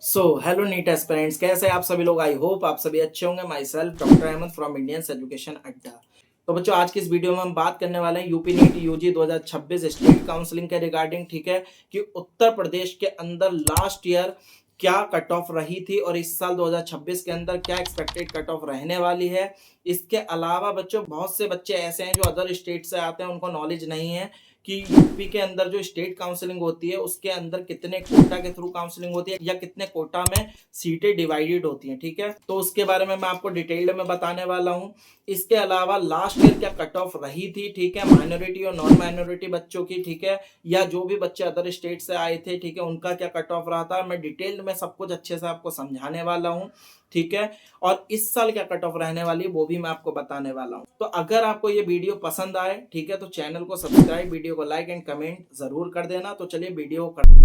Hello NEET aspirants, कैसे आप सभी लोग। आई होप आप सभी अच्छे होंगे। Myself doctor Ahmad from Indian Education Adda. तो बच्चों, आज की इस वीडियो में हम बात करने वाले हैं UP NEET UG 2026 state counselling के रिगार्डिंग। ठीक है कि उत्तर प्रदेश के अंदर लास्ट ईयर क्या कट ऑफ रही थी और इस साल 2026 के अंदर क्या एक्सपेक्टेड कट ऑफ रहने वाली है। इसके अलावा बच्चों, बहुत से बच्चे ऐसे हैं जो अदर स्टेट से आते हैं, उनको नॉलेज नहीं है कि यूपी के अंदर जो स्टेट काउंसलिंग होती है उसके अंदर कितने कोटा के थ्रू काउंसलिंग होती है या कितने कोटा में सीटें डिवाइडेड होती हैं। ठीक है, तो उसके बारे में मैं आपको डिटेल्ड में बताने वाला हूं। इसके अलावा लास्ट ईयर क्या कट ऑफ रही थी, ठीक है, माइनॉरिटी और नॉन माइनॉरिटी बच्चों की, ठीक है, या जो भी बच्चे अदर स्टेट से आए थे, ठीक है, उनका क्या कट ऑफ रहा था। मैं डिटेल्ड में सब कुछ अच्छे से आपको समझाने वाला हूँ। ठीक है, और इस साल क्या कट ऑफ रहने वाली है वो भी मैं आपको बताने वाला हूं। तो अगर आपको ये वीडियो पसंद आए, ठीक है, तो चैनल को सब्सक्राइब, वीडियो को लाइक एंड कमेंट जरूर कर देना। तो चलिए वीडियो कर।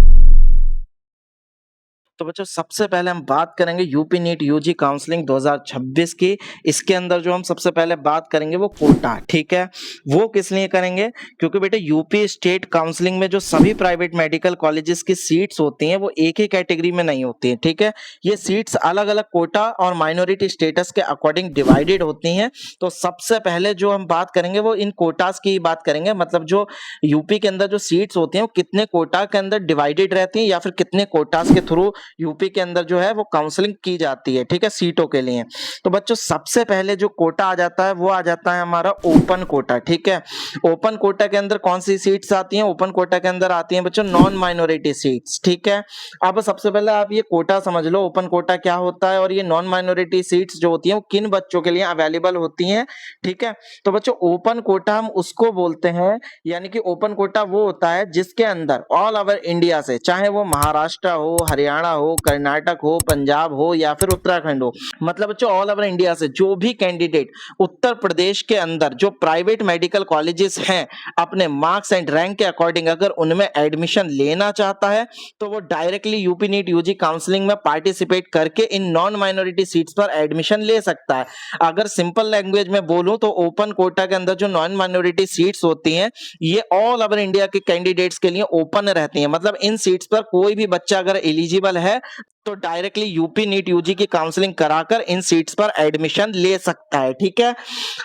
तो बच्चों, सबसे पहले हम बात करेंगे यूपी नीट यूजी काउंसलिंग 2026 की। इसके अंदर जो हम सबसे पहले बात करेंगे वो कोटा। ठीक है, वो किस लिए करेंगे, क्योंकि बेटे यूपी स्टेट काउंसलिंग में जो सभी प्राइवेट मेडिकल कॉलेजेस की सीट्स होती हैं वो एक ही कैटेगरी में नहीं होती हैं। ठीक है, ये सीट्स अलग अलग कोटा और माइनॉरिटी स्टेटस के अकॉर्डिंग डिवाइडेड होती हैं। तो सबसे पहले जो हम बात करेंगे वो इन कोटास की बात करेंगे, मतलब जो यूपी के अंदर जो सीट्स होती हैं वो कितने कोटा के अंदर डिवाइडेड रहती हैं या फिर कितने कोटास के थ्रू यूपी के अंदर जो है वो काउंसलिंग की जाती है। ठीक है, सीटों के लिए। तो बच्चों, सबसे पहले जो कोटा आ जाता है वो आ जाता है हमारा ओपन कोटा। ठीक है, ओपन कोटा के अंदर कौन सी सीट्स आती हैं, ओपन कोटा के अंदर आती हैं बच्चों नॉन माइनॉरिटी सीट्स। ठीक है, अब सबसे पहले आप ये कोटा समझ लो, ओपन कोटा क्या होता है और ये नॉन माइनॉरिटी सीट्स जो होती हैं वो किन बच्चों के लिए अवेलेबल होती हैं। ठीक है, तो बच्चों ओपन कोटा हम उसको बोलते हैं, यानी कि ओपन कोटा वो होता है जिसके अंदर ऑल ओवर इंडिया से, चाहे वो महाराष्ट्र हो, हरियाणा हो, कर्नाटक हो, पंजाब हो या फिर उत्तराखंड हो, मतलब बच्चों ऑल ओवर इंडिया से जो भी कैंडिडेट उत्तर प्रदेश के अंदर जो प्राइवेट मेडिकल कॉलेजेस हैं अपने मार्क्स एंड रैंक के अकॉर्डिंग अगर उनमें एडमिशन लेना चाहता है तो वो directly UP NEET UG counselling में पार्टिसिपेट करके इन नॉन माइनॉरिटी सीट्स पर एडमिशन ले सकता है। अगर सिंपल लैंग्वेज में बोलूं तो ओपन कोटा के अंदर जो नॉन माइनॉरिटी सीट्स होती हैं ये ऑल ओवर इंडिया के कैंडिडेट्स के लिए ओपन रहती हैं। मतलब इन सीट्स पर कोई भी बच्चा अगर एलिजिबल है तो डायरेक्टली यूपी नीट यूजी की काउंसलिंग कराकर इन सीट्स पर एडमिशन ले सकता है। ठीक है,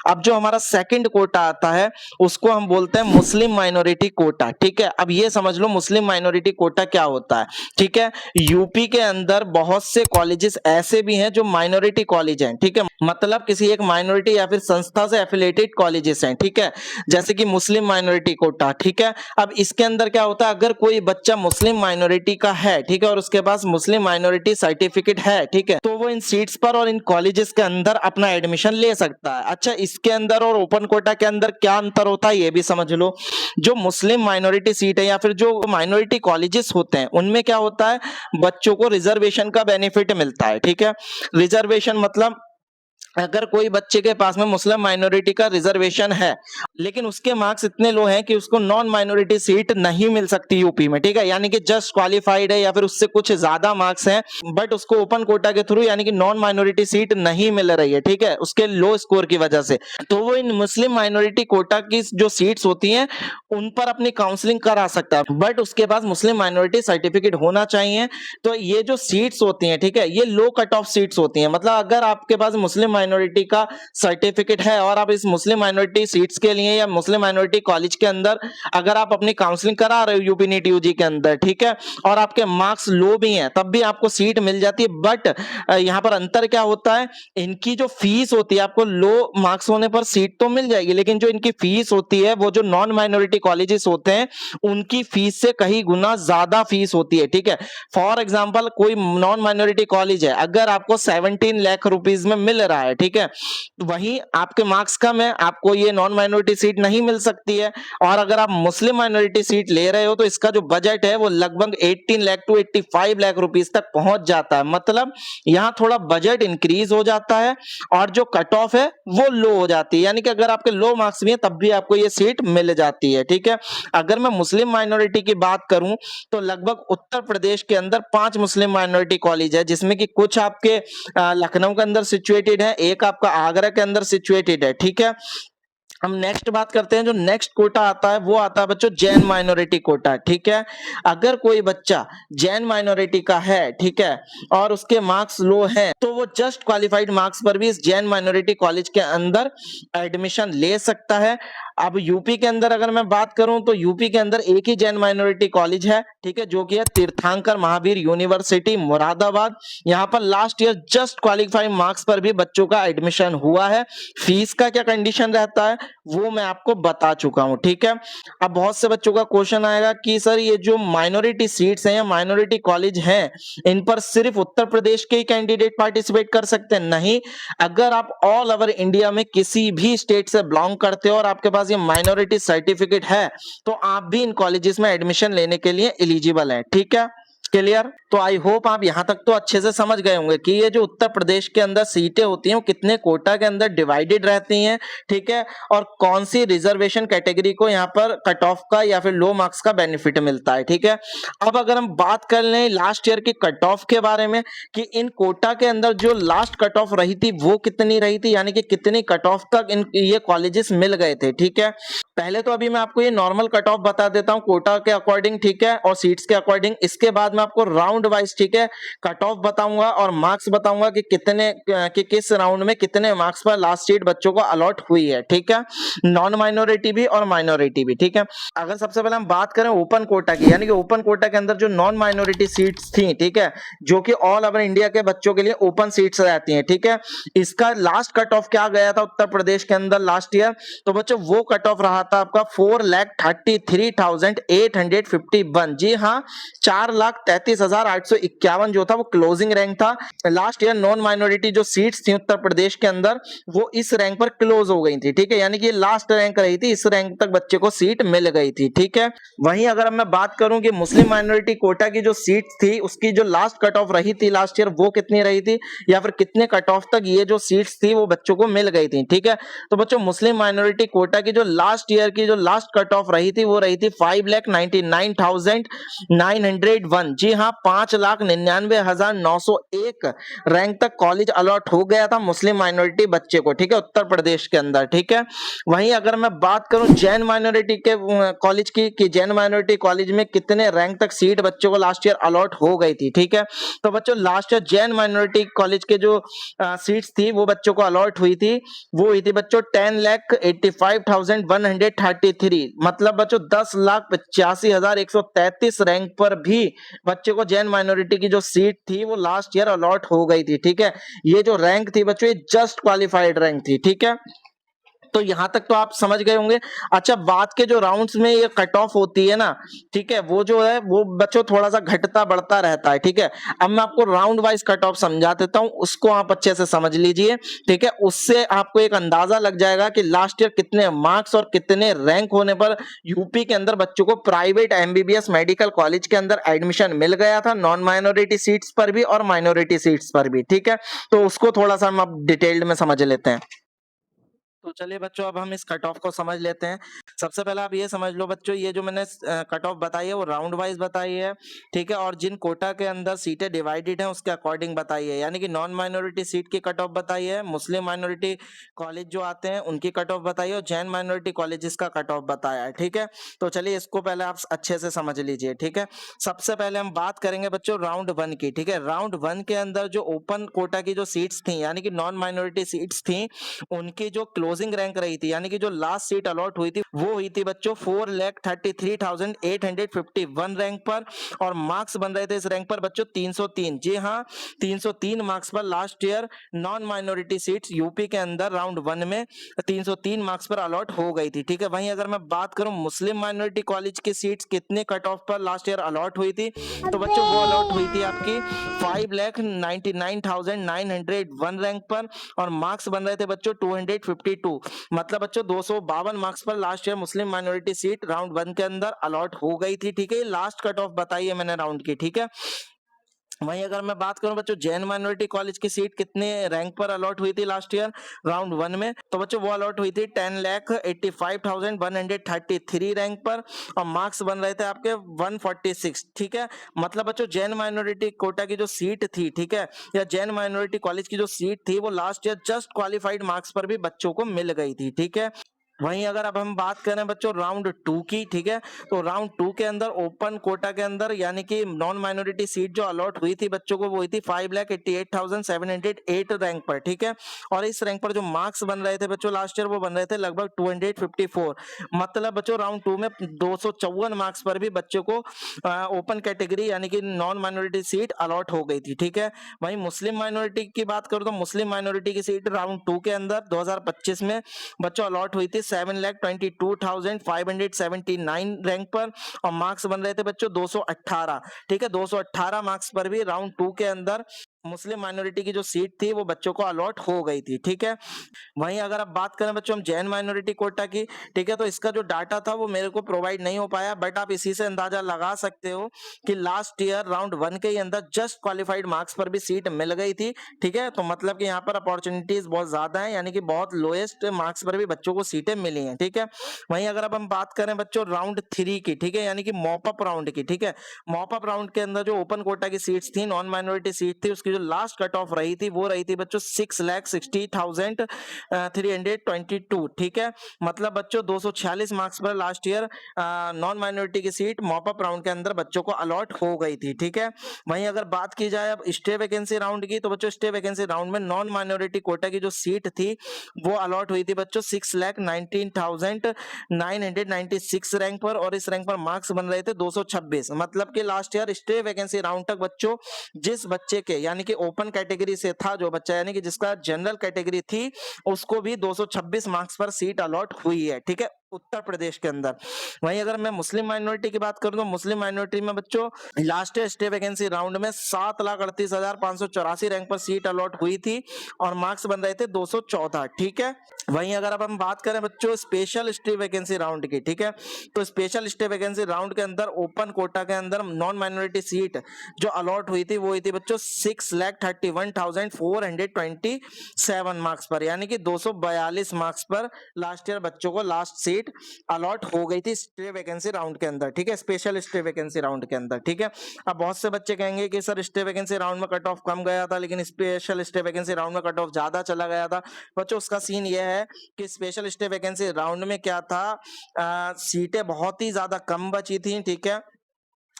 अब जो हमारा सेकंड कोटा आता है उसको हम बोलते हैं मुस्लिम माइनॉरिटी कोटा। ठीक है, अब ये समझ लो मुस्लिम माइनॉरिटी कोटा क्या होता है। ठीक है, यूपी के अंदर बहुत से कॉलेजेस ऐसे भी हैं जो माइनॉरिटी कॉलेज हैं। ठीक है, मतलब किसी एक माइनॉरिटी या फिर संस्था से एफिलिएटेड कॉलेजेस हैं। ठीक है, जैसे कि मुस्लिम माइनॉरिटी कोटा। ठीक है, अब इसके अंदर क्या होता है, अगर कोई बच्चा मुस्लिम माइनॉरिटी का है, ठीक है, और उसके पास मुस्लिम माइनॉरिटी सर्टिफिकेट है, ठीक है, तो वो इन सीट्स पर और इन कॉलेजेस के अंदर अपना एडमिशन ले सकता है। अच्छा, इसके अंदर और ओपन कोटा के अंदर क्या अंतर होता है ये भी समझ लो। जो मुस्लिम माइनॉरिटी सीट है या फिर जो माइनॉरिटी कॉलेजेस होते हैं उनमें क्या होता है, बच्चों को रिजर्वेशन का बेनिफिट मिलता है। ठीक है, रिजर्वेशन मतलब अगर कोई बच्चे के पास में मुस्लिम माइनॉरिटी का रिजर्वेशन है लेकिन उसके मार्क्स इतने लो हैं कि उसको नॉन माइनॉरिटी सीट नहीं मिल सकती यूपी में, ठीक है, यानी कि जस्ट क्वालिफाइड है या फिर उससे कुछ ज्यादा मार्क्स हैं बट उसको ओपन कोटा के थ्रू यानी कि नॉन माइनॉरिटी सीट नहीं मिल रही है, ठीक है, उसके लो स्कोर की वजह से, तो वो इन मुस्लिम माइनॉरिटी कोटा की जो सीट्स होती हैं उन पर अपनी काउंसलिंग करा सकता है। बट उसके पास मुस्लिम माइनॉरिटी सर्टिफिकेट होना चाहिए। तो ये जो सीट्स होती हैं, ठीक है, ये लो कट ऑफ सीट्स होती हैं। मतलब अगर आपके पास मुस्लिम माइनॉरिटी का सर्टिफिकेट है और आप इस मुस्लिम माइनॉरिटी सीट्स के लिए या मुस्लिम माइनॉरिटी कॉलेज के अंदर अगर आप अपनी काउंसलिंग करा रहे हो यूपी नीट यूजी के अंदर, ठीक है, और आपके मार्क्स लो भी हैं तब भी आपको सीट मिल जाती है। बट यहां पर अंतर क्या होता है, इनकी जो फीस होती है, आपको लो मार्क्स होने पर सीट तो मिल जाएगी लेकिन जो इनकी फीस होती है वो जो नॉन माइनॉरिटी कॉलेजेस होते हैं उनकी फीस से कहीं गुना ज्यादा फीस होती है। ठीक है, फॉर एग्जांपल कोई नॉन माइनॉरिटी कॉलेज है, अगर आपको 17 लाख रुपीस में मिल रहा है, ठीक है, वहीं आपके मार्क्स कम है, आपको ये नॉन माइनॉरिटी सीट नहीं मिल सकती है। और अगर आप मुस्लिम माइनॉरिटी सीट ले रहे हो तो इसका जो बजट है वो लगभग 18 लाख टू 85 लाख रुपीस तक पहुंच जाता है। मतलब यहां थोड़ा बजट इंक्रीज हो जाता है और जो कट ऑफ है वो लो हो जाती है, यानी कि अगर आपके लो मार्क्स भी हैं तब भी आपको ये सीट मिल जाती है। ठीक है, अगर मैं मुस्लिम माइनॉरिटी की बात करूं तो लगभग उत्तर प्रदेश के अंदर 5 मुस्लिम माइनॉरिटी कॉलेज है, जिसमें कि कुछ आपके लखनऊ के अंदर सिचुएटेड है, एक आपका आगरा के अंदर सिचुएटेड है। ठीक है, हम नेक्स्ट बात करते हैं, जो नेक्स्ट कोटा आता है वो आता है बच्चों जैन माइनॉरिटी कोटा। ठीक है, अगर कोई बच्चा जैन माइनॉरिटी का है, ठीक है, और उसके मार्क्स लो हैं, तो वो जस्ट क्वालिफाइड मार्क्स पर भी इस जैन माइनॉरिटी कॉलेज के अंदर एडमिशन ले सकता है। अब यूपी के अंदर अगर मैं बात करूं तो यूपी के अंदर एक ही जैन माइनॉरिटी कॉलेज है, ठीक है, जो कि है तीर्थंकर महावीर यूनिवर्सिटी मुरादाबाद। यहाँ पर last year just qualified marks पर भी बच्चों का एडमिशन हुआ है। फीस का क्या कंडीशन रहता है वो मैं आपको बता चुका हूं। ठीक है, अब बहुत से बच्चों का क्वेश्चन आएगा कि सर ये जो माइनॉरिटी सीट्स हैं या माइनॉरिटी कॉलेज हैं, इन पर सिर्फ उत्तर प्रदेश के ही कैंडिडेट पार्टिसिपेट कर सकते हैं? नहीं, अगर आप ऑल ओवर इंडिया में किसी भी स्टेट से बिलोंग करते हो और आपके पास ये माइनॉरिटी सर्टिफिकेट है, तो आप भी इन कॉलेजेस में एडमिशन लेने के लिए एलिजिबल हैं। ठीक है, क्लियर? तो आई होप आप यहां तक तो अच्छे से समझ गए होंगे कि ये जो उत्तर प्रदेश के अंदर सीटें होती हैं वो कितने कोटा के अंदर डिवाइडेड रहती हैं, ठीक है, और कौन सी रिजर्वेशन कैटेगरी को यहाँ पर कट ऑफ का या फिर लो मार्क्स का बेनिफिट मिलता है। ठीक है, अब अगर हम बात कर लें लास्ट ईयर की कट ऑफ के बारे में कि इन कोटा के अंदर जो लास्ट कट ऑफ रही थी वो कितनी रही थी, यानी कि कितनी कट ऑफ तक इन ये कॉलेजेस मिल गए थे। ठीक है, पहले तो अभी मैं आपको ये नॉर्मल कट ऑफ बता देता हूँ कोटा के अकॉर्डिंग, ठीक है, और सीट्स के अकॉर्डिंग। इसके बाद मैं आपको राउंड वाइज, ठीक है, कट ऑफ बताऊंगा और मार्क्स बताऊंगा कि कितने कि किस राउंड में कितने मार्क्स पर लास्ट सीट बच्चों को अलॉट हुई है। ठीक है, नॉन माइनॉरिटी भी और माइनॉरिटी भी। ठीक है, अगर सबसे पहले हम बात करें ओपन कोटा की, यानी कि ओपन कोटा के अंदर जो नॉन माइनॉरिटी सीट्स थी, ठीक है, जो कि ऑल ओवर इंडिया के बच्चों के लिए ओपन सीट्स रहती हैं। ठीक है, इसका लास्ट कट ऑफ क्या गया था उत्तर प्रदेश के अंदर लास्ट ईयर? तो बच्चों वो कट ऑफ रहा था आपका 4,33,851। जी हाँ, 4,33,851 जो था वो क्लोजिंग रैंक था लास्ट ईयर। नॉन माइनॉरिटी जो सीट्स थी उत्तर प्रदेश के अंदर वो इस रैंक पर क्लोज हो गई थी। ठीक है, यानी कि ये लास्ट रैंक रही थी, इस रैंक तक बच्चे को सीट मिल गई थी। ठीक है, वहीं अगर मैं बात करूं कि मुस्लिम माइनॉरिटी कोटा की जो सीट थी उसकी जो लास्ट कट ऑफ रही थी लास्ट ईयर वो कितनी रही थी, या फिर कितने कट ऑफ तक ये जो सीट्स थी वो बच्चों को मिल गई थी। ठीक है, तो बच्चों मुस्लिम माइनॉरिटी कोटा की जो लास्ट ईयर की जो लास्ट कट ऑफ रही थी वो रही थी 5,99,901। जी हाँ, 5,99,901 रैंक तक कॉलेज अलॉट हो गया था मुस्लिम माइनॉरिटी बच्चे को। ठीक है, उत्तर प्रदेश के अंदर। ठीक है, वहीं अगर मैं बात करूं जैन माइनॉरिटी के कॉलेज की कि जैन माइनॉरिटी कॉलेज में कितने रैंक तक सीट बच्चों को लास्ट ईयर अलॉट हो गई थी। ठीक है, तो बच्चों last year Jain minority college के जो सीट्स थी वो बच्चों को अलॉट हुई थी, वो हुई थी बच्चों 10,85,133। मतलब बच्चों 10,85,133 रैंक पर भी बच्चे को जैन माइनॉरिटी की जो सीट थी वो लास्ट ईयर अलॉट हो गई थी। ठीक है, ये जो रैंक थी बच्चों ये जस्ट क्वालिफाइड रैंक थी। ठीक है, तो यहां तक तो आप समझ गए होंगे। अच्छा, बात के जो राउंड्स में ये कट ऑफ होती है ना, ठीक है, वो जो है वो बच्चों थोड़ा सा घटता बढ़ता रहता है। ठीक है, अब मैं आपको राउंड वाइज कट ऑफ समझा देता हूं, उसको आप अच्छे से समझ लीजिए। ठीक है, उससे आपको एक अंदाजा लग जाएगा कि लास्ट ईयर कितने मार्क्स और कितने रैंक होने पर यूपी के अंदर बच्चों को प्राइवेट एमबीबीएस मेडिकल कॉलेज के अंदर एडमिशन मिल गया था, नॉन माइनॉरिटी सीट्स पर भी और माइनॉरिटी सीट्स पर भी। ठीक है, तो उसको थोड़ा सा हम अब डिटेल्ड में समझ लेते हैं। तो चलिए बच्चों, अब हम इस कट ऑफ को समझ लेते हैं। सबसे पहले आप ये समझ लो बच्चों, ये जो मैंने कट ऑफ बताई है वो राउंड वाइज बताई है। ठीक है, और जिन कोटा के अंदर सीटें डिवाइडेड हैं उसके अकॉर्डिंग बताई है, यानी कि नॉन माइनॉरिटी सीट की कट ऑफ बताई है, मुस्लिम माइनॉरिटी कॉलेज जो आते हैं उनकी कट ऑफ बताई है, और जैन माइनॉरिटी कॉलेजेस का कट ऑफ बताया है। ठीक है, तो चलिए इसको पहले आप अच्छे से समझ लीजिए। ठीक है, सबसे पहले हम बात करेंगे बच्चों राउंड वन की। ठीक है, राउंड वन के अंदर जो ओपन कोटा की जो सीट्स थी यानी कि नॉन माइनॉरिटी सीट्स थी, उनकी जो क्लोजिंग रैंक रही थी यानी कि जो लास्ट सीट अलॉट हुई थी वो हुई थी बच्चों 4,33,851 रैंक पर, और मार्क्स बन रहे थे इस रैंक पर बच्चों 303। जी हाँ, 303 मार्क्स पर last year non minority seats UP के अंदर राउंड वन में 303 मार्क्स पर अलॉट हो गई थी। ठीक है, वहीं अगर मैं बात करूं मुस्लिम माइनॉरिटी कॉलेज की सीट्स कितने कट ऑफ पर लास्ट ईयर अलॉट हुई थी, तो बच्चों वो अलॉट हुई थी आपकी 5,99,901 रैंक पर, और मार्क्स बन रहे थे बच्चों 252। मतलब बच्चों 252 मार्क्स पर लास्ट ईयर मुस्लिम माइनॉरिटी सीट राउंड वन के अंदर अलॉट हो गई थी। ठीक है, लास्ट कट ऑफ बताई है मैंने राउंड की। ठीक है, वहीं अगर मैं बात करूं बच्चों जैन माइनॉरिटी कॉलेज की सीट कितने रैंक पर अलॉट हुई थी लास्ट ईयर राउंड वन में, तो बच्चों वो अलॉट हुई थी 10,85,133 रैंक पर, और मार्क्स बन रहे थे आपके 146। ठीक है, मतलब बच्चों जैन माइनॉरिटी कोटा की जो सीट थी, ठीक है, या जैन माइनॉरिटी कॉलेज की जो सीट थी वो last year just qualified marks पर भी बच्चों को मिल गई थी। ठीक है, वहीं अगर अब हम बात करें बच्चों राउंड 2 की, ठीक है, तो राउंड 2 के अंदर ओपन कोटा के अंदर यानी कि नॉन माइनॉरिटी सीट जो अलॉट हुई थी बच्चों को वो हुई थी 5,88,708 रैंक पर, ठीक है। और इस रैंक पर जो मार्क्स बन रहे थे बच्चों लास्ट ईयर वो बन रहे थे लगभग 254, मतलब बच्चों राउंड 2 में 254 मार्क्स पर भी बच्चों को ओपन कैटेगरी यानी कि नॉन माइनॉरिटी सीट अलॉट हो गई थी, ठीक है। वहीं मुस्लिम माइनॉरिटी की बात करूं तो मुस्लिम माइनॉरिटी की सीट राउंड 2 के अंदर 2025 में बच्चों अलॉट हुई थी 7,22,579 रैंक पर और मार्क्स बन रहे थे बच्चों 218, ठीक है। 218 मार्क्स पर भी राउंड 2 के अंदर मुस्लिम माइनॉरिटी की जो सीट थी वो बच्चों को अलॉट हो गई थी, ठीक है। वहीं अगर आप बात करें बच्चों हम जैन माइनॉरिटी कोटा की, ठीक है, तो इसका जो डाटा था वो मेरे को प्रोवाइड नहीं हो पाया, बट आप इसी से अंदाजा लगा सकते हो कि लास्ट ईयर राउंड 1 के अंदर जस्ट क्वालिफाइड मार्क्स पर भी सीट मिल गई थी, ठीक है। तो मतलब कि यहाँ पर अपॉर्चुनिटीज बहुत ज्यादा है, यानी कि बहुत लोएस्ट मार्क्स पर भी बच्चों को सीटें मिली हैं, ठीक है। वहीं अगर अब हम बात करें बच्चों राउंड 3 की, ठीक है, यानी कि मॉपअप राउंड की, ठीक है, मॉपअप राउंड के अंदर जो ओपन कोटा की सीट्स थी नॉन माइनॉरिटी सीट थी उसकी जो लास्ट कट ऑफ रही थी वो रही थी बच्चों 6,60,322, ठीक है। मतलब बच्चों 246 मार्क्स पर लास्ट ईयर नॉन माइनॉरिटी की सीट मॉपअप राउंड के अंदर बच्चों को अलॉट हो गई थी, ठीक है। वहीं अगर बात की जाए अब स्टे वैकेंसी राउंड की, तो बच्चों स्टे वैकेंसी राउंड में नॉन माइनॉरिटी कोटा की जो सीट थी वो अलॉट हुई थी बच्चों 6,19,996 रैंक पर और इस रैंक पर मार्क्स बन रहे थे 226, मतलब कि last year stay vacancy round तक बच्चों जिस बच्चे के यानी कि ओपन कैटेगरी से था जो बच्चा यानी कि जिसका जनरल कैटेगरी थी उसको भी 226 मार्क्स पर सीट अलॉट हुई है, ठीक है, उत्तर प्रदेश के अंदर। वहीं अगर मैं मुस्लिम माइनॉरिटी की बात करूं तो मुस्लिम माइनॉरिटी में बच्चों लास्ट स्टे वैकेंसी राउंड में 7,38,584 रैंक पर सीट अलॉट हुई थी और मार्क्स बन रहे थे 214, ठीक है। वहीं अगर अब हम बात करें बच्चों स्पेशल स्टे वैकेंसी राउंड की, ठीक है, तो स्पेशल स्टे वैकेंसी राउंड के अंदर ओपन कोटा के अंदर नॉन माइनॉरिटी सीट जो अलॉट हुई थी वो हुई थी बच्चों 6,31,427 मार्क्स पर, यानी कि 242 मार्क्स पर लास्ट ईयर बच्चों को लास्ट सीट अलॉट हो गई थी स्टे वैकेंसी राउंड के अंदर, ठीक है, स्पेशल स्टे वैकेंसी राउंड के अंदर, ठीक है। अब बहुत से बच्चे कहेंगे कि सर स्टे वैकेंसी राउंड में कट ऑफ कम गया था लेकिन स्पेशल स्टे वैकेंसी राउंड में कट ऑफ ज्यादा चला गया था। बच्चों उसका सीन ये है कि स्पेशल स्टे वैकेंसी राउंड में क्या था, सीटें बहुत ही ज्यादा कम बची थी, ठीक है,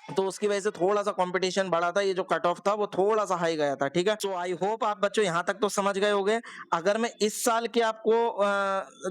तो उसकी वजह से थोड़ा सा कंपटीशन बढ़ा था, ये जो कट ऑफ था वो थोड़ा सा हाई गया था, ठीक है। सो आई होप आप बच्चों यहाँ तक तो समझ गए होंगे। अगर मैं इस साल की आपको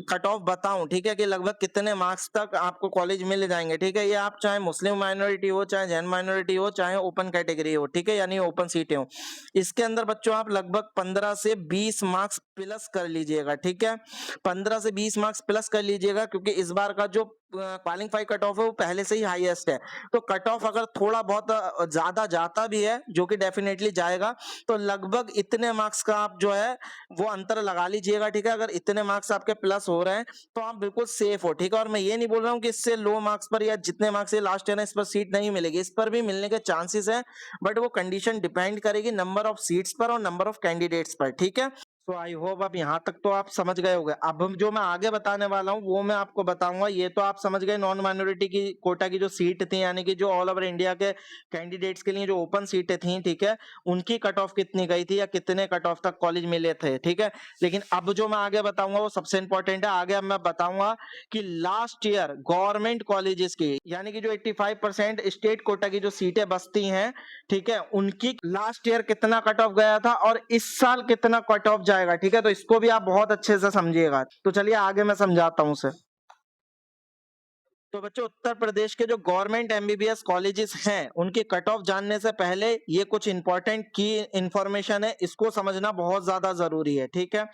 कट ऑफ बताऊं, ठीक है, कि लगभग कितने मार्क्स तक आपको कॉलेज मिल जाएंगे, ठीक है, ये आप चाहे मुस्लिम माइनॉरिटी हो चाहे जैन माइनॉरिटी हो चाहे ओपन कैटेगरी हो, ठीक है, यानी ओपन सीटें हो, इसके अंदर बच्चों आप लगभग 15 से 20 मार्क्स प्लस कर लीजिएगा, ठीक है, 15 से 20 मार्क्स प्लस कर लीजिएगा क्योंकि इस बार का जो क्वालिफाई कट ऑफ है वो पहले से ही हाईएस्ट है। तो कट ऑफ अगर थोड़ा बहुत ज्यादा जाता भी है जो कि डेफिनेटली जाएगा तो लगभग इतने मार्क्स का आप जो है वो अंतर लगा लीजिएगा, ठीक है। अगर इतने मार्क्स आपके प्लस हो रहे हैं तो आप बिल्कुल सेफ हो, ठीक है। और मैं ये नहीं बोल रहा हूँ कि इससे लो मार्क्स पर या जितने मार्क्स से लास्ट ईयर है इस पर सीट नहीं मिलेगी, इस पर भी मिलने के चांसेस है, बट वो कंडीशन डिपेंड करेगी नंबर ऑफ सीट्स पर और नंबर ऑफ कैंडिडेट्स पर, ठीक है। तो आई होप अब यहाँ तक तो आप समझ गए होंगे। अब हम जो मैं आगे बताने वाला हूँ वो मैं आपको बताऊंगा। ये तो आप समझ गए नॉन माइनॉरिटी की कोटा की जो सीट थी यानी कि जो ऑल ओवर इंडिया के कैंडिडेट्स के लिए जो ओपन सीटें थी, ठीक है, उनकी कट ऑफ कितनी गई थी या कितने कट ऑफ तक कॉलेज मिले थे, ठीक है। लेकिन अब जो मैं आगे बताऊंगा वो सबसे इंपॉर्टेंट है। आगे अब मैं बताऊंगा कि लास्ट ईयर गवर्नमेंट कॉलेजेस की यानी कि जो 85% स्टेट कोटा की जो सीटें बचती हैं, ठीक है, उनकी लास्ट ईयर कितना कट ऑफ गया था और इस साल कितना कट ऑफ जाएगा, ठीक है। तो इसको भी आप बहुत अच्छे से समझिएगा। तो चलिए आगे मैं समझाता हूं उसे। तो बच्चों उत्तर प्रदेश के जो गवर्नमेंट एमबीबीएस कॉलेजेस हैं उनकी कट ऑफ जानने से पहले ये कुछ इंपॉर्टेंट की इंफॉर्मेशन है, इसको समझना बहुत ज्यादा जरूरी है, ठीक है।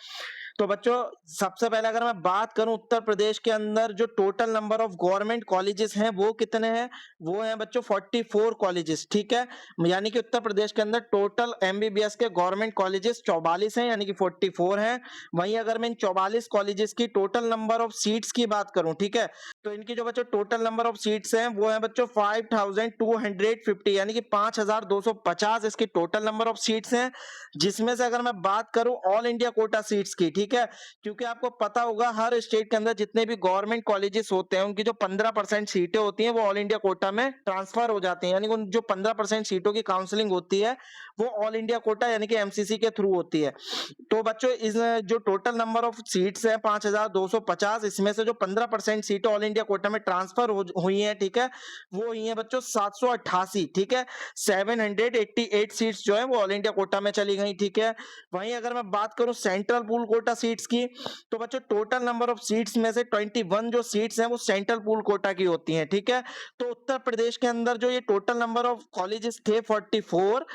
तो बच्चों सबसे पहले अगर मैं बात करूं उत्तर प्रदेश के अंदर जो total number of government colleges हैं वो कितने हैं, वो हैं बच्चों 44 कॉलेजेस, ठीक है। यानी कि उत्तर प्रदेश के अंदर टोटल एमबीबीएस के गवर्नमेंट कॉलेजेस 44 हैं यानी कि 44 हैं। वहीं अगर मैं इन 44 कॉलेजेस की टोटल नंबर ऑफ सीट्स की बात करूं, ठीक है, तो इनकी जो बच्चों टोटल नंबर ऑफ सीट्स हैं वो है बच्चों 5250 यानी कि 5250 इसकी टोटल नंबर ऑफ सीट्स हैं। जिसमें से अगर मैं बात करूं ऑल इंडिया कोटा सीट्स की, ठीक ठीक है, क्योंकि आपको पता होगा हर स्टेट के अंदर जितने भी गवर्नमेंट कॉलेजेस होते हैं उनकी जो 15% सीटें होती हैं वो ऑल इंडिया कोटा में ट्रांसफर हो जाती हैं, यानी उन जो 15% सीटों की काउंसलिंग होती है वो ऑल इंडिया कोटा यानी कि एमसीसी के थ्रू होती है। तो बच्चों इस जो टोटल नंबर ऑफ सीट्स है 5250, इसमें से जो 15% सीटें ऑल इंडिया कोटा में ट्रांसफर हुई हैं, ठीक है, वो हुई है बच्चों 788, ठीक है, 788 सीट्स जो है वो ऑल इंडिया कोटा में चली गई, ठीक है। वहीं अगर मैं बात करूं सेंट्रल पूल कोटा सीट्स की, तो बच्चों टोटल नंबर ऑफ सीट्स में से 21 जो सीट्स हैं वो सेंट्रल पूल कोटा की होती हैं, ठीक है। तो उत्तर प्रदेश के अंदर जो ये टोटल नंबर ऑफ कॉलेजेस थे 44,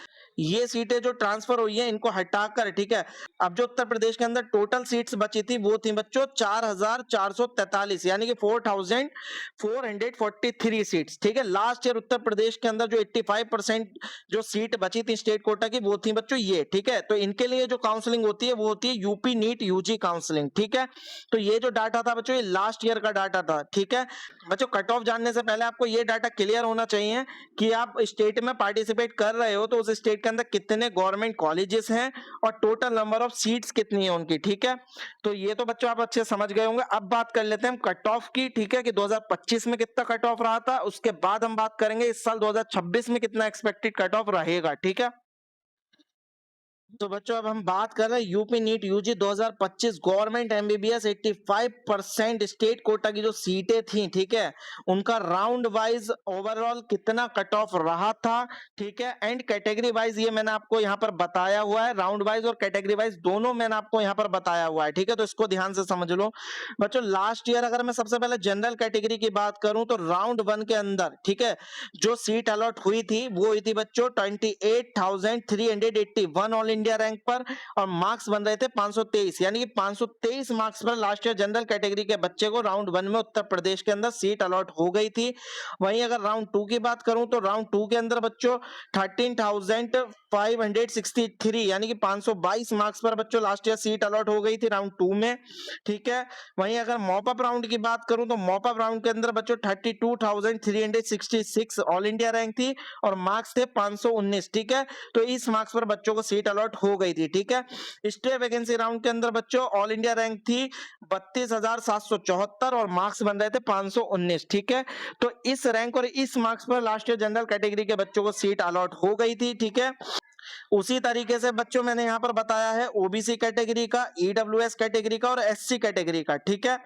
ये सीटें जो ट्रांसफर हुई हैं इनको हटाकर, ठीक है, अब जो उत्तर प्रदेश के अंदर टोटल सीट्स बची थी वो थी बच्चों 4443, यानी कि 4443 सीट्स, ठीक है। लास्ट ईयर उत्तर प्रदेश के अंदर जो 85% जो सीट बची थी स्टेट कोटा की वो थी बच्चों ये, ठीक है। तो इनके लिए जो काउंसलिंग होती है वो होती है यूपी नीट यूजी काउंसलिंग, ठीक है। तो ये जो डाटा था बच्चों ये लास्ट ईयर का डाटा था, ठीक है। बच्चों कट ऑफ जानने से पहले आपको ये डाटा क्लियर होना चाहिए कि आप स्टेट में पार्टिसिपेट कर रहे हो तो उस स्टेट के अंदर कितने गवर्नमेंट कॉलेजेस हैं और टोटल नंबर ऑफ सीट्स कितनी है उनकी, ठीक है। तो ये तो बच्चों आप अच्छे समझ गए होंगे। अब बात कर लेते हैं हम कट ऑफ की, ठीक है, कि 2025 में कितना कट ऑफ रहा था, उसके बाद हम बात करेंगे इस साल 2026 में कितना एक्सपेक्टेड कट ऑफ रहेगा, ठीक है। तो बच्चों अब हम बात कर रहे हैं UP NEET UG 2025 government MBBS 85% state quota की जो सीटें थी, ठीक है, उनका राउंड वाइज ओवरऑल कितना कट ऑफ रहा था, ठीक है, एंड कैटेगरी वाइज ये मैंने आपको यहाँ पर बताया हुआ है, राउंड वाइज और कैटेगरी वाइज दोनों मैंने आपको यहाँ पर बताया हुआ है, ठीक है। तो इसको ध्यान से समझ लो बच्चों। लास्ट ईयर अगर मैं सबसे पहले जनरल कैटेगरी की बात करूं तो राउंड 1 के अंदर, ठीक है, जो सीट अलॉट हुई थी वो हुई थी बच्चों 28,381 ऑल इंडिया रैंक पर, और मार्क्स बन रहे थे 523, यानी कि 523 मार्क्स पर लास्ट ईयर जनरल कैटेगरी के बच्चे को राउंड 1 में उत्तर प्रदेश के अंदर सीट अलॉट हो गई थी। वहीं अगर राउंड 2 की बात करूं तो राउंड 2 के अंदर बच्चों 13,563 यानी कि 522 मार्क्स पर बच्चों लास्ट ईयर सीट अलॉट हो गई थी राउंड 2 में, ठीक है। वहीं अगर मॉप अप राउंड की बात करूं तो मॉप अप राउंड के अंदर बच्चों 32,366 ऑल इंडिया रैंक थी और मार्क्स थे 519, ठीक है। तो इस मार्क्स पर बच्चों को सीट अलॉट हो गई थी, ठीक है। स्टे वैकेंसी राउंड के अंदर बच्चों ऑल इंडिया रैंक थी 32,774 और मार्क्स बन रहे थे 519, ठीक है। तो इस रैंक और इस मार्क्स पर लास्ट ईयर जनरल कैटेगरी के बच्चों को सीट अलॉट हो गई थी, ठीक है। उसी तरीके से बच्चों मैंने यहाँ पर बताया है ओबीसी कैटेगरी का, ईडब्ल्यूएस कैटेगरी का और एससी कैटेगरी का, ठीक है।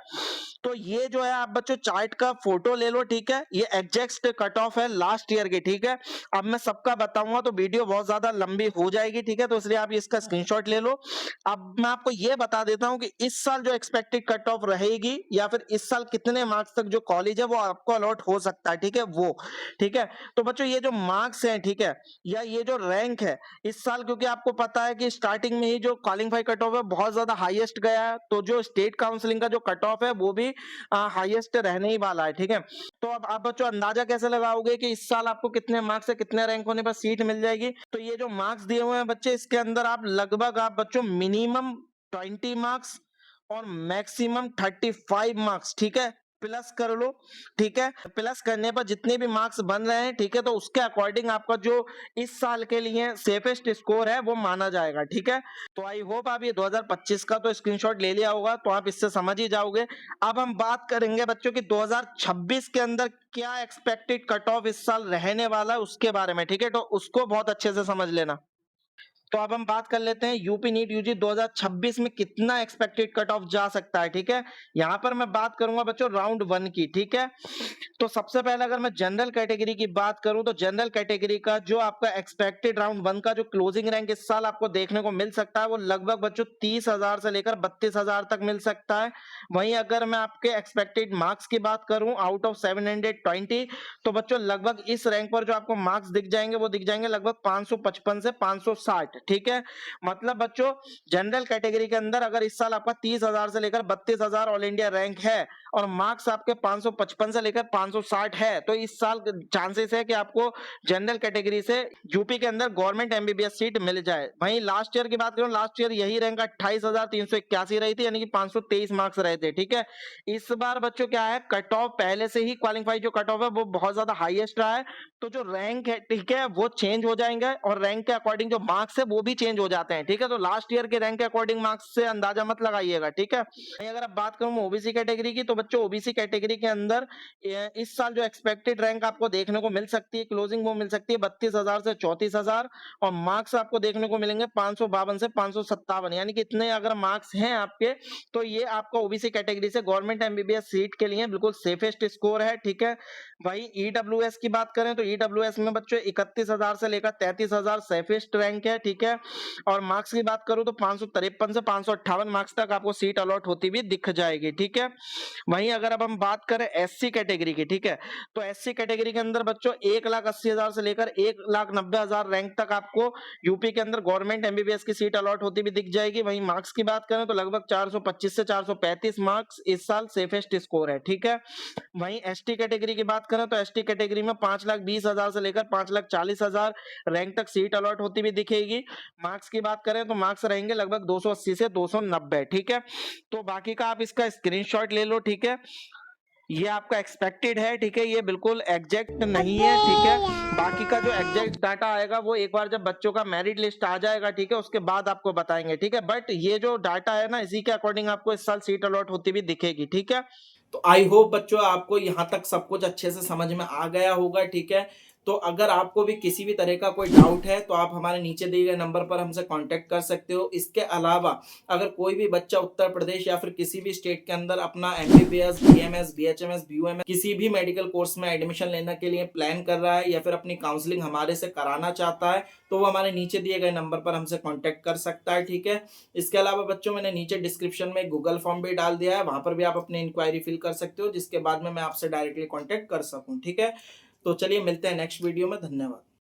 तो ये जो है आप बच्चों चार्ट का फोटो ले लो, ठीक है, ये एग्जैक्ट कट ऑफ है लास्ट ईयर की, ठीक है। अब मैं सबका बताऊंगा तो वीडियो बहुत ज्यादा लंबी हो जाएगी, ठीक है, तो इसलिए आप इसका स्क्रीनशॉट ले लो। अब मैं आपको ये बता देता हूं कि इस साल जो एक्सपेक्टेड कट ऑफ रहेगी या फिर इस साल कितने मार्क्स तक जो कॉलेज है वो आपको अलॉट हो सकता है, ठीक है, वो, ठीक है। तो बच्चों ये जो मार्क्स हैं, ठीक है, या ये जो रैंक है इस साल, क्योंकि आपको पता है कि स्टार्टिंग में ही जो क्वालिफाई कट ऑफ है बहुत ज्यादा हाईएस्ट गया है, तो जो स्टेट काउंसलिंग का जो कट ऑफ है वो भी हाईएस्ट रहने ही वाला है, ठीक है। तो अब आप बच्चों अंदाजा कैसे लगाओगे कि इस साल आपको कितने मार्क्स से कितने रैंक होने पर सीट मिल जाएगी? तो ये जो मार्क्स दिए हुए हैं बच्चे, इसके अंदर आप लगभग आप बच्चों मिनिमम 20 मार्क्स और मैक्सिमम 35 मार्क्स, ठीक है, प्लस कर लो, ठीक है। प्लस करने पर जितने भी मार्क्स बन रहे हैं, ठीक है, तो उसके अकॉर्डिंग आपका जो इस साल के लिए सेफेस्ट स्कोर है वो माना जाएगा, ठीक है। तो आई होप आप ये 2025 का तो स्क्रीनशॉट ले लिया होगा, तो आप इससे समझ ही जाओगे। अब हम बात करेंगे बच्चों की 2026 के अंदर क्या एक्सपेक्टेड कट ऑफ इस साल रहने वाला है उसके बारे में, ठीक है, तो उसको बहुत अच्छे से समझ लेना। तो अब हम बात कर लेते हैं यूपी नीट यूजी 2026 में कितना एक्सपेक्टेड कट ऑफ जा सकता है, ठीक है। यहां पर मैं बात करूंगा बच्चों राउंड 1 की, ठीक है। तो सबसे पहले अगर मैं जनरल कैटेगरी की बात करूं तो जनरल कैटेगरी का जो आपका एक्सपेक्टेड राउंड 1 का जो क्लोजिंग रैंक इस साल आपको देखने को मिल सकता है वो लगभग बच्चों 30,000 से लेकर 32,000 तक मिल सकता है। वहीं अगर मैं आपके एक्सपेक्टेड मार्क्स की बात करूं आउट ऑफ 720, तो बच्चों लगभग इस रैंक पर जो आपको मार्क्स दिख जाएंगे वो दिख जाएंगे लगभग 555 से 560, ठीक है। मतलब बच्चों जनरल कैटेगरी के अंदर अगर इस साल आपका 30,000 से लेकर 32,000 ऑल इंडिया रैंक है और मार्क्स आपके 555 से लेकर 560 है, तो इस साल चांसेस है कि आपको जनरल कैटेगरी से यूपी के अंदर गवर्नमेंट एमबीबीएस सीट मिल जाए। वहीं लास्ट ईयर की बात करूं, लास्ट ईयर यही रैंक 28,381 रही थी, यानी कि 523 मार्क्स रहे थे। ठीक है, इस बार बच्चों क्या है, कट ऑफ पहले से ही क्वालिफाई जो कट ऑफ है वो बहुत ज्यादा हाईएस्ट रहा है, तो जो रैंक है ठीक है वो चेंज हो जाएंगे और रैंक के अकॉर्डिंग जो मार्क्स है वो भी चेंज हो जाते हैं। ठीक है, तो लास्ट ईयर के रैंक के अकॉर्डिंग मार्क्स से अंदाजा मत लगाइएगा। ठीक है, अगर आप बात करूं ओबीसी कैटेगरी की, तो बच्चों ओबीसी कैटेगरी के अंदर इस साल जो एक्सपेक्टेड रैंक आपको देखने को मिल सकती है, क्लोजिंग वो मिल सकती है 32,000 से 34,000, और मार्क्स आपको देखने को मिलेंगे 552 से 557, यानी कि इतने अगर मार्क्स हैं आपके, तो ये आपका ओबीसी कैटेगरी से गवर्नमेंट एमबीबीएस सीट के लिए बिल्कुल सेफेस्ट स्कोर है। ठीक है, वही ईडब्ल्यूएस की बात करें तो ईडब्ल्यूएस में बच्चों 31,000 से लेकर 33,000 सेफेस्ट रैंक है। ठीक है, और मार्क्स की बात करूं तो 553 से 558 मार्क्स तक आपको सीट अलॉट होती भी दिख जाएगी। ठीक है, वहीं अगर अब हम बात करें एससी कैटेगरी की, ठीक है, तो एससी कैटेगरी के अंदर बच्चों 1,80,000 से लेकर 1,90,000 रैंक तक आपको यूपी के अंदर गवर्नमेंट एमबीबीएस की सीट अलॉट होती भी दिख जाएगी। वहीं मार्क्स की बात करें तो लगभग 425 से 435 मार्क्स इस साल सेफेस्ट स्कोर है। ठीक है, वहीं एसटी कैटेगरी की बात करें तो एसटी कैटेगरी में 5,20,000 से लेकर 5,40,000 रैंक तक सीट अलॉट होती भी दिखेगी। मार्क्स की बात करें तो मार्क्स रहेंगे लगभग 280 से 290। ठीक है, तो बाकी का आप इसका स्क्रीनशॉट ले लो। ठीक है, ये आपका एक्सपेक्टेड है। ठीक है, ये बिल्कुल एग्जैक्ट नहीं है। ठीक है, बाकी का जो एग्जैक्ट डाटा आएगा वो एक बार जब बच्चों का मेरिट लिस्ट आ जाएगा, ठीक है, उसके बाद आपको बताएंगे। ठीक है, बट ये जो डाटा है ना, इसी के अकॉर्डिंग आपको इस साल सीट अलॉट होती भी दिखेगी। ठीक है, तो आई होप बच्चों आपको यहां तक सब कुछ अच्छे से समझ में आ गया होगा। ठीक है, तो अगर आपको भी किसी भी तरह का कोई डाउट है तो आप हमारे नीचे दिए गए नंबर पर हमसे कांटेक्ट कर सकते हो। इसके अलावा अगर कोई भी बच्चा उत्तर प्रदेश या फिर किसी भी स्टेट के अंदर अपना एमबीबीएस, बीएमएस, बीएचएमएस, बीयूएमएस किसी भी मेडिकल कोर्स में एडमिशन लेने के लिए प्लान कर रहा है या फिर अपनी काउंसलिंग हमारे से कराना चाहता है, तो वो हमारे नीचे दिए गए नंबर पर हमसे कांटेक्ट कर सकता है। ठीक है, इसके अलावा बच्चों मैंने नीचे डिस्क्रिप्शन में गूगल फॉर्म भी डाल दिया है, वहां पर भी आप अपनी इंक्वायरी फिल कर सकते हो, जिसके बाद में मैं आपसे डायरेक्टली कांटेक्ट कर सकूं। ठीक है, तो चलिए मिलते हैं नेक्स्ट वीडियो में। धन्यवाद।